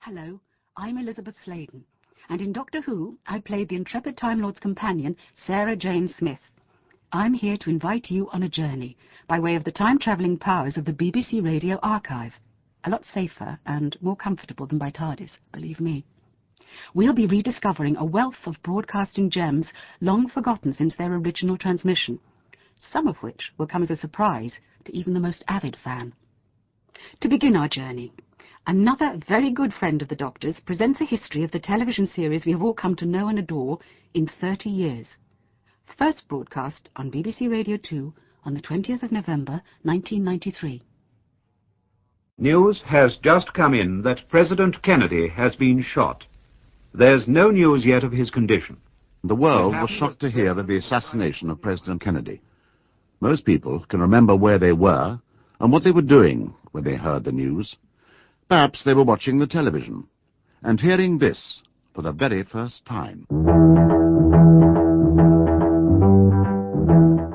Hello, I'm Elizabeth Sladen, and in Doctor Who, I played the intrepid Time Lord's companion, Sarah Jane Smith. I'm here to invite you on a journey by way of the time-travelling powers of the BBC Radio Archive. A lot safer and more comfortable than by TARDIS, believe me. We'll be rediscovering a wealth of broadcasting gems long forgotten since their original transmission, some of which will come as a surprise to even the most avid fan. To begin our journey, another very good friend of the Doctor's presents a history of the television series we have all come to know and adore in 30 years. First broadcast on BBC Radio 2 on the 20th of November, 1993. News has just come in that President Kennedy has been shot. There's no news yet of his condition. The world was shocked to hear of the assassination of President Kennedy. Most people can remember where they were and what they were doing when they heard the news. Perhaps they were watching the television and hearing this for the very first time.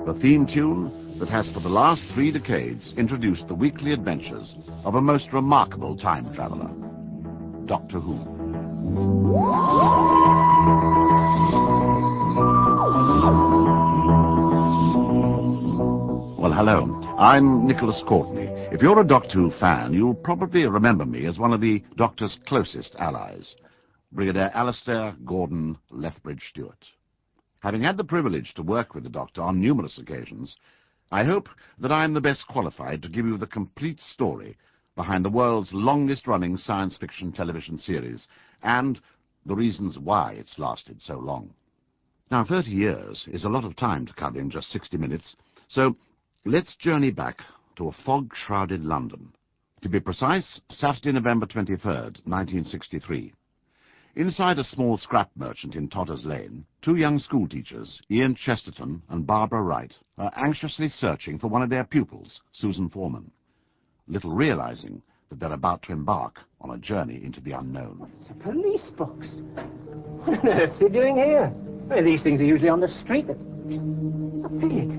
The theme tune that has for the last 3 decades introduced the weekly adventures of a most remarkable time traveler, Doctor Who. Well, hello. I'm Nicholas Courtney. If you're a Doctor Who fan, you'll probably remember me as one of the Doctor's closest allies, Brigadier Alistair Gordon Lethbridge-Stewart. Having had the privilege to work with the Doctor on numerous occasions, I hope that I'm the best qualified to give you the complete story behind the world's longest-running science fiction television series, and the reasons why it's lasted so long. Now, 30 years is a lot of time to cover in just 60 minutes, so let's journey back to a fog-shrouded London. To be precise, Saturday, November 23rd, 1963. Inside a small scrap merchant in Totter's Lane, 2 young schoolteachers, Ian Chesterton and Barbara Wright, are anxiously searching for one of their pupils, Susan Foreman, little realizing that they're about to embark on a journey into the unknown. It's a police box. What on earth's he doing here? Well, these things are usually on the street. Feel it.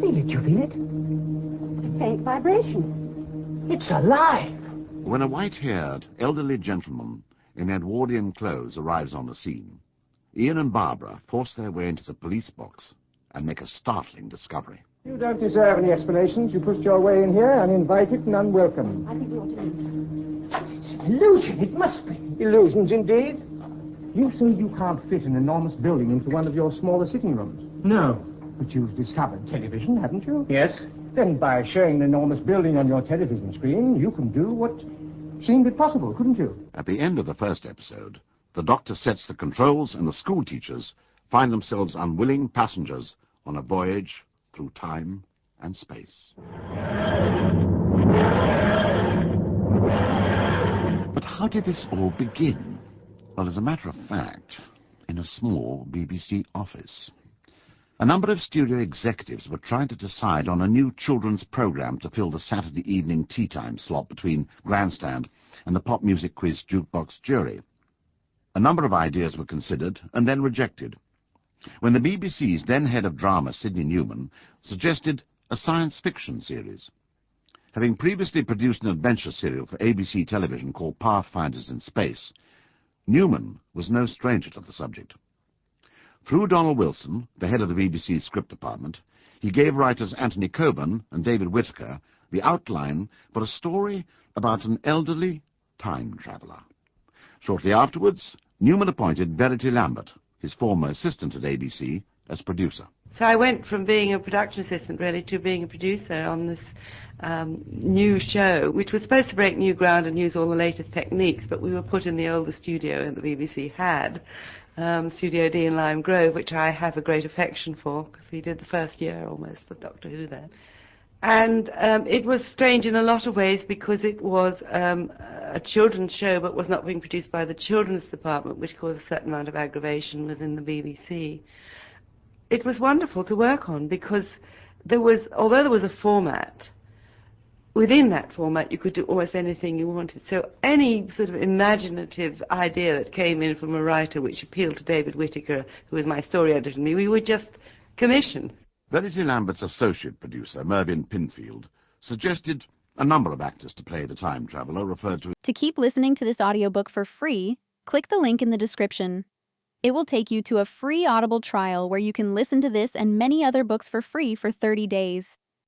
Feel it, you feel it? It's a faint vibration. It's alive. When a white-haired, elderly gentleman in Edwardian clothes arrives on the scene, Ian and Barbara force their way into the police box and make a startling discovery. You don't deserve any explanations. You pushed your way in here, uninvited and unwelcome. I think we ought to leave. It's an illusion. It must be. Illusions, indeed. You say you can't fit an enormous building into one of your smaller sitting rooms. No. But you've discovered television, haven't you? Yes. Then by showing an enormous building on your television screen, you can do what seemed impossible, couldn't you? At the end of the first episode, the Doctor sets the controls and the schoolteachers find themselves unwilling passengers on a voyage through time and space. But how did this all begin? Well, as a matter of fact, in a small BBC office. A number of studio executives were trying to decide on a new children's program to fill the Saturday evening tea time slot between Grandstand and the pop music quiz jukebox jury. A number of ideas were considered and then rejected, when the BBC's then head of drama, Sidney Newman, suggested a science fiction series. Having previously produced an adventure serial for ABC television called Pathfinders in Space, Newman was no stranger to the subject. Through Donald Wilson, the head of the BBC's script department, he gave writers Anthony Coburn and David Whittaker the outline for a story about an elderly time traveller. Shortly afterwards, Newman appointed Verity Lambert, his former assistant at ABC, as producer. So I went from being a production assistant, really, to being a producer on this new show, which was supposed to break new ground and use all the latest techniques, but we were put in the oldest studio that the BBC had, Studio D in Lime Grove, which I have a great affection for, because we did the first year almost of Doctor Who there. And it was strange in a lot of ways, because it was a children's show but was not being produced by the children's department, which caused a certain amount of aggravation within the BBC. It was wonderful to work on, because although there was a format, within that format you could do almost anything you wanted. So any sort of imaginative idea that came in from a writer which appealed to David Whittaker, who was my story editor, and me, we would just commission. Verity Lambert's associate producer, Mervyn Pinfield, suggested A number of actors to play the time traveler referred to. To keep listening to this audiobook for free, click the link in the description. It will take you to a free Audible trial where you can listen to this and many other books for free for 30 days.